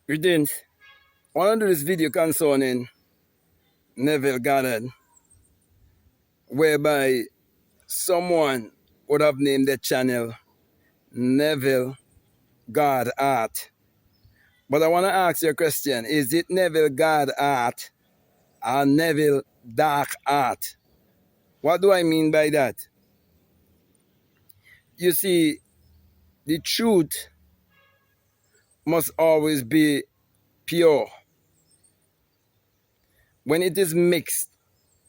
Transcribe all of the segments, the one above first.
Greetings. I want to do this video concerning Neville Goddard, whereby someone would have named the channel Neville God Art. But I want to ask you a question. Is it Neville God Art or Neville Dark Art? What do I mean by that? You see, the truth must always be pure. When it is mixed,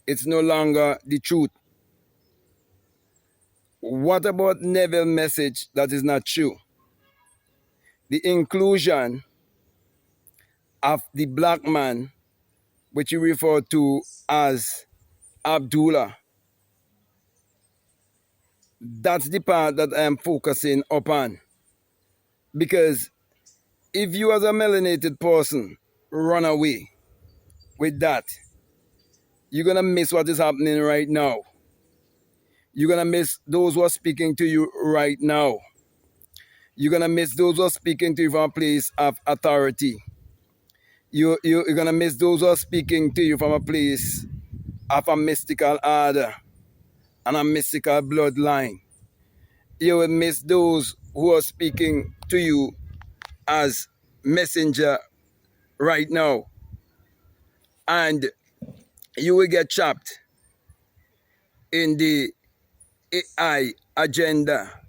it's no longer the truth. What about Neville's message that is not true? The inclusion of the black man, which you refer to as Abdullah. That's the part that I am focusing upon. Because if you as a melanated person run away with that, you're going to miss what is happening right now. You're going to miss those who are speaking to you right now. You're going to miss those who are speaking to you from a place of authority. You're going to miss those who are speaking to you from a place of a mystical order and a mystical bloodline. You will miss those who are speaking to you as messenger right now. And you will get trapped in the AI agenda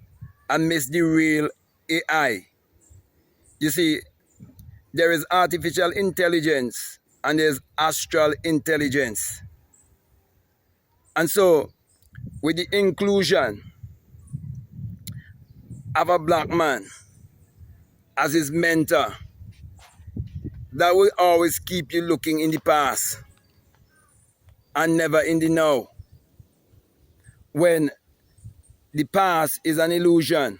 and miss the real AI. You see, there is artificial intelligence and there's astral intelligence. And so, with the inclusion of a black man as his mentor, that will always keep you looking in the past and never in the now. When the past is an illusion,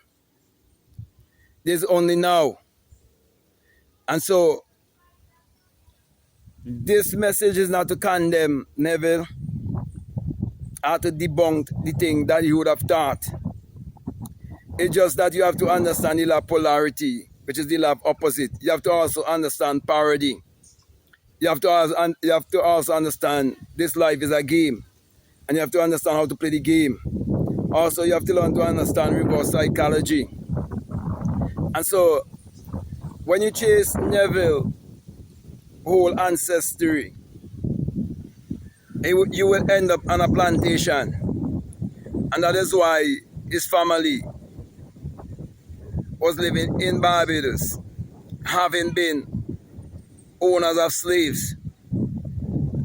there's only now. And so, this message is not to condemn Neville or to debunk the thing that you would have thought. It's just that you have to understand the law of polarity, which is the law of opposite. You have to also understand parody. You have to also understand this life is a game. And you have to understand how to play the game. Also, you have to learn to understand reverse psychology. And so, when you chase Neville's whole ancestry, you will end up on a plantation. And that is why his family was living in Barbados, having been owners of slaves.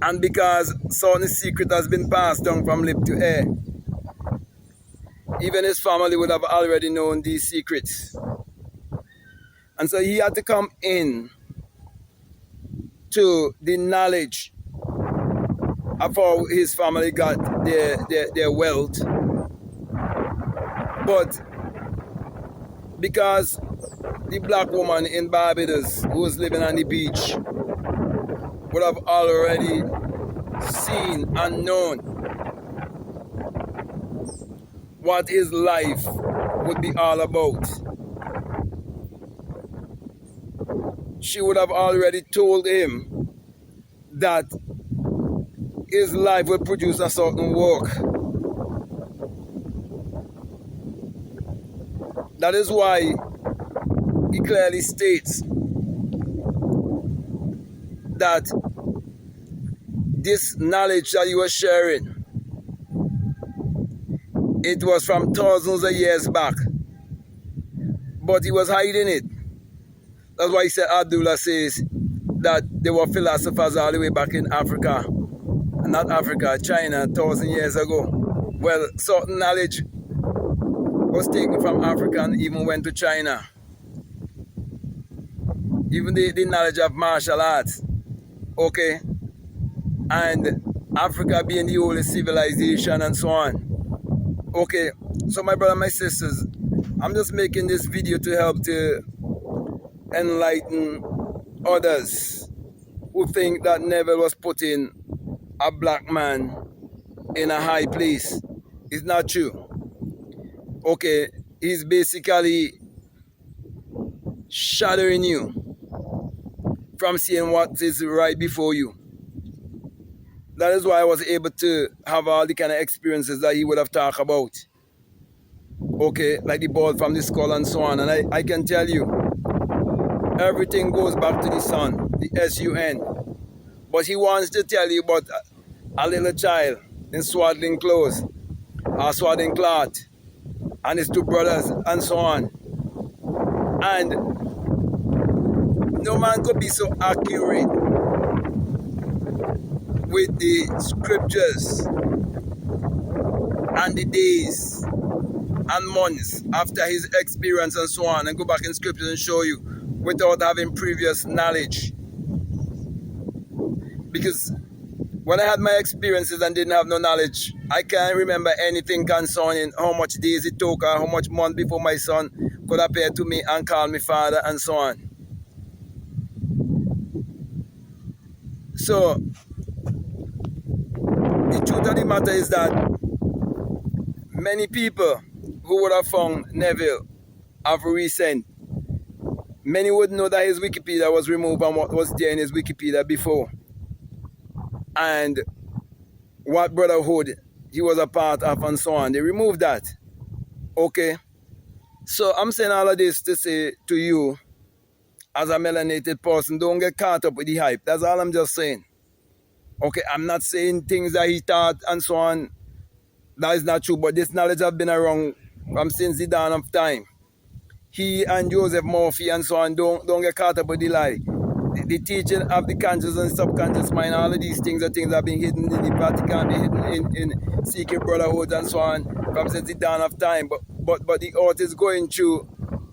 And because certain secret has been passed down from lip to ear, even his family would have already known these secrets. And so he had to come in to the knowledge of how his family got their wealth. But because the black woman in Barbados who was living on the beach would have already seen and known what his life would be all about, she would have already told him that his life would produce a certain work. That is why he clearly states that this knowledge that you were sharing, it was from thousands of years back, but he was hiding it. That's why he said, Abdullah says that there were philosophers all the way back in Africa, not Africa, China, 1,000 years ago. Well, certain knowledge was taken from Africa and even went to China. Even the knowledge of martial arts, okay? And Africa being the oldest civilization and so on. Okay, so my brother and my sisters, I'm just making this video to help to enlighten others who think that Neville was putting a black man in a high place. It's not true. Okay, he's basically shadowing you from seeing what is right before you. That is why I was able to have all the kind of experiences that he would have talked about. Okay, like the ball from the skull and so on. And I can tell you, everything goes back to the sun, the S-U-N. But he wants to tell you about a little child in swaddling clothes, or swaddling cloth, and his two brothers, and so on. And no man could be so accurate with the scriptures and the days and months after his experience and so on, and go back in scriptures and show you without having previous knowledge. Because when I had my experiences and didn't have no knowledge, I can't remember anything concerning how much days it took or how much months before my son could appear to me and call me father and so on. So, the truth of the matter is that many people who would have found Neville of recent, many would know that his Wikipedia was removed and what was there in his Wikipedia before. And what brotherhood he was a part of and so on. They removed that. Okay? So I'm saying all of this to say to you, as a melanated person, don't get caught up with the hype. That's all I'm just saying. Okay? I'm not saying things that he thought and so on. That is not true. But this knowledge has been around from since the dawn of time. He and Joseph Murphy and so on, don't get caught up with the lie. The teaching of the conscious and subconscious mind, all of these things are things that have been hidden in the Vatican, hidden in secret brotherhoods and so on from since the dawn of time. But the earth is going through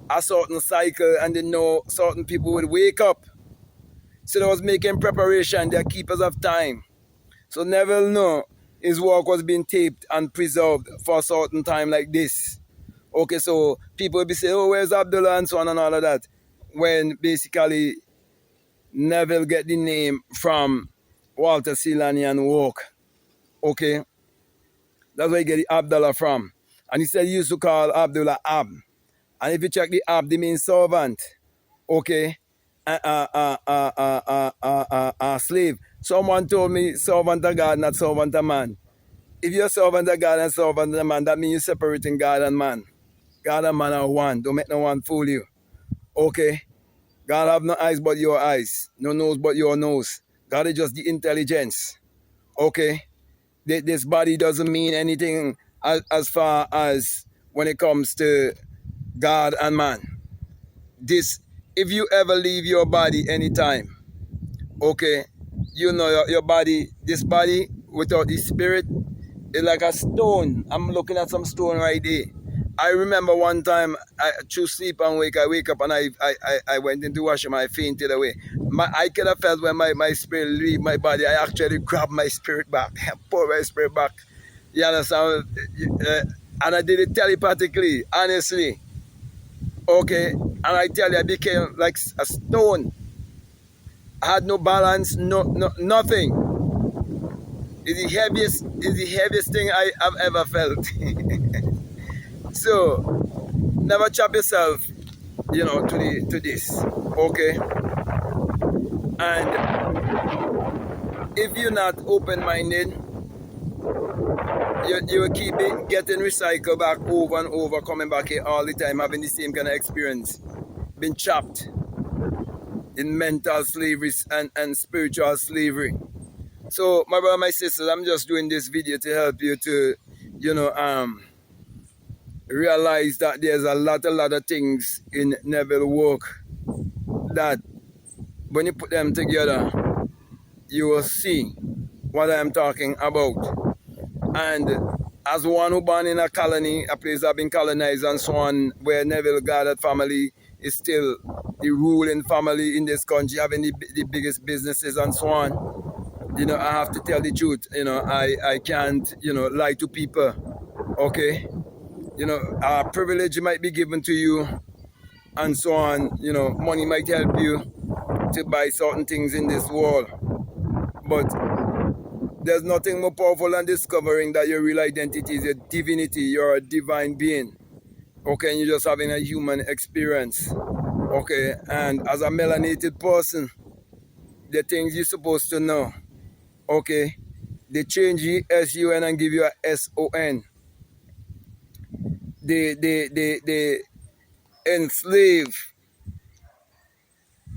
a certain cycle, and they know certain people would wake up. So they was making preparation, they're keepers of time. So Neville knew his work was being taped and preserved for a certain time like this. Okay, so people will be saying, oh, where's Abdullah and so on and all of that. When basically Neville get the name from Walter Silanian work. Okay? That's where he get the Abdullah from. And he said he used to call Abdullah Ab. And if you check the Ab, they mean servant. Okay? Slave. Someone told me servant of God, not servant of man. If you're servant of God and servant of man, that means you're separating God and man. God and man are one. Don't make no one fool you. Okay? God have no eyes but your eyes, no nose but your nose. God is just the intelligence. Okay? This body doesn't mean anything as far as when it comes to God and man. This, if you ever leave your body anytime, okay, you know your body, this body without the spirit is like a stone. I'm looking at some stone right there. I remember one time, through sleep and wake, I wake up and I went into washroom, I fainted away. I could have felt when my spirit leave my body, I actually grabbed my spirit back, pulled my spirit back. You understand? And I did it telepathically, honestly. Okay? And I tell you, I became like a stone. I had no balance, nothing. It's the heaviest thing I have ever felt. So, never chop yourself, to this, okay? And if you're not open-minded, you will keep getting recycled back over and over, coming back here all the time, having the same kind of experience. Being trapped in mental slavery and spiritual slavery. So, my brother, my sisters, I'm just doing this video to help you to, realize that there's a lot of things in Neville work that when you put them together, you will see what I'm talking about. And as one who born in a colony, a place that been colonized and so on, where Neville Goddard family is still the ruling family in this country, having the biggest businesses and so on, I have to tell the truth. I can't, lie to people, okay? A privilege might be given to you and so on. Money might help you to buy certain things in this world. But there's nothing more powerful than discovering that your real identity is a divinity. You're a divine being. Okay, and you're just having a human experience. Okay, and as a melanated person, the things you're supposed to know. Okay? They change the S-U-N and give you a S-O-N. They enslave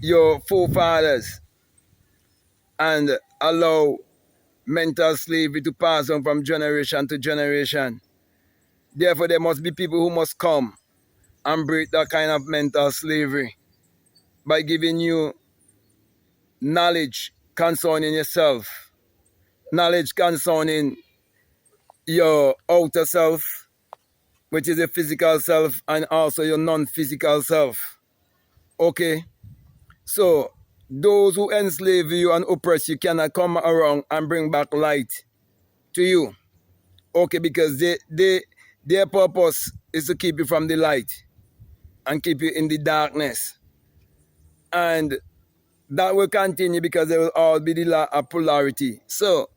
your forefathers and allow mental slavery to pass on from generation to generation. Therefore, there must be people who must come and break that kind of mental slavery by giving you knowledge concerning yourself, knowledge concerning your outer self, which is a physical self, and also your non-physical self. Okay? So, those who enslave you and oppress you cannot come around and bring back light to you. Okay, because their purpose is to keep you from the light and keep you in the darkness. And that will continue because there will all be the law of polarity. So,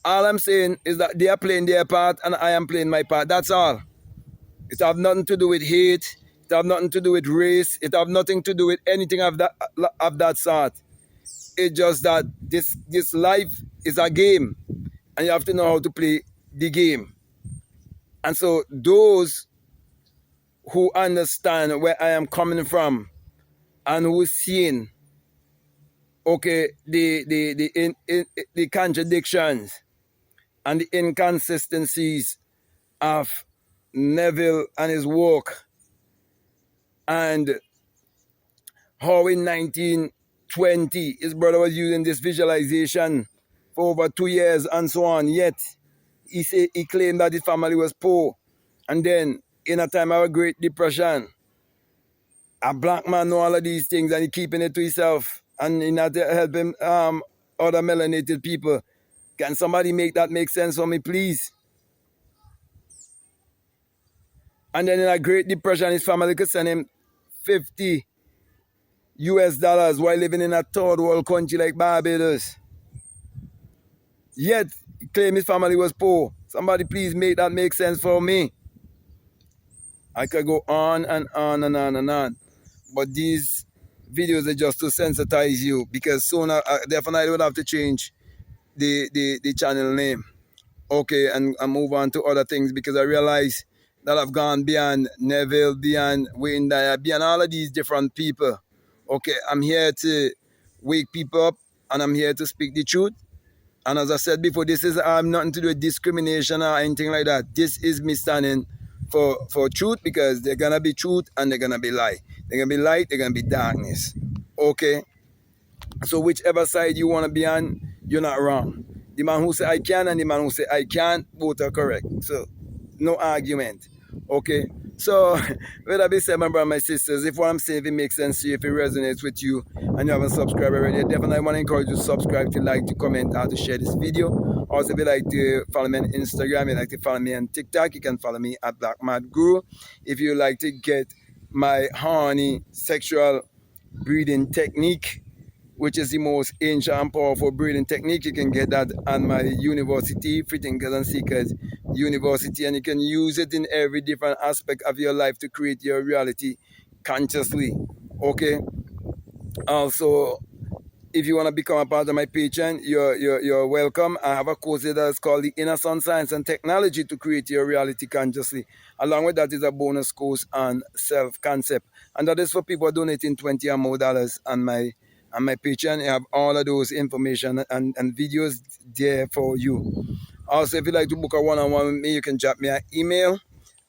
all I'm saying is that they are playing their part and I am playing my part. That's all. It have nothing to do with hate. It have nothing to do with race. It have nothing to do with anything of that sort. It's just that this life is a game and you have to know how to play the game. And so those who understand where I am coming from and who seeing, okay, the contradictions and the inconsistencies of Neville and his work, and how in 1920 his brother was using this visualization for over 2 years and so on, yet he claimed that his family was poor. And then in a time of a Great Depression, a black man know all of these things and he keeping it to himself and he not helping other melanated people. Can somebody make that make sense for me, please? And then in a Great Depression, his family could send him $50 while living in a third world country like Barbados. Yet, he claimed his family was poor. Somebody please make that make sense for me. I could go on and on and on and on. But these videos are just to sensitize you, because soon I definitely would have to change the channel name. Okay, and move on to other things, because I realize that I've gone beyond Neville, beyond Wayne Dyer, beyond all of these different people. Okay, I'm here to wake people up and I'm here to speak the truth. And as I said before, this is nothing to do with discrimination or anything like that. This is me standing for truth, because they're going to be truth and they're going to be light. They're going to be light, they're going to be darkness. Okay? So whichever side you want to be on, you're not wrong. The man who say I can and the man who say I can't, both are correct. So no argument. Okay? So with that being said, my brothers and my sisters, if what I'm saying, if it makes sense to you, if it resonates with you and you haven't subscribed already, I definitely want to encourage you to subscribe, to like, to comment, or to share this video. Also, if you like to follow me on Instagram, if you like to follow me on TikTok, you can follow me at Black Mad Guru. If you like to get my honey sexual breathing technique, which is the most ancient and powerful breathing technique, you can get that on my university, Free Thinkers and Seekers University, and you can use it in every different aspect of your life to create your reality consciously. Okay? Also, if you want to become a part of my Patreon, you're welcome. I have a course that's called the Inner Sun Science and Technology to Create Your Reality Consciously. Along with that is a bonus course on self-concept. And that is for people donating $20 or more on my Patreon. You have all of those information and videos there for you. Also, if you'd like to book a one-on-one with me, you can drop me an email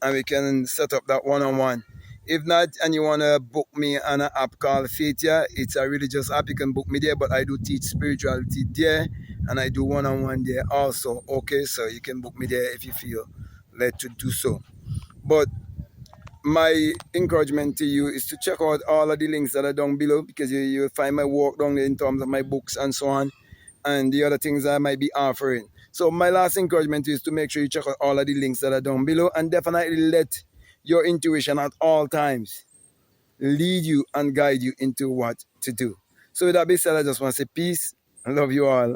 and we can set up that one-on-one. If not, and you want to book me on an app called Fatia, it's a religious app, you can book me there, but I do teach spirituality there and I do one-on-one there also. Okay, so you can book me there if you feel led to do so. But my encouragement to you is to check out all of the links that are down below, because you'll find my work down there in terms of my books and so on, and the other things I might be offering. So my last encouragement is to make sure you check out all of the links that are down below, and definitely let your intuition at all times lead you and guide you into what to do. So with that being said, I just want to say peace. I love you all.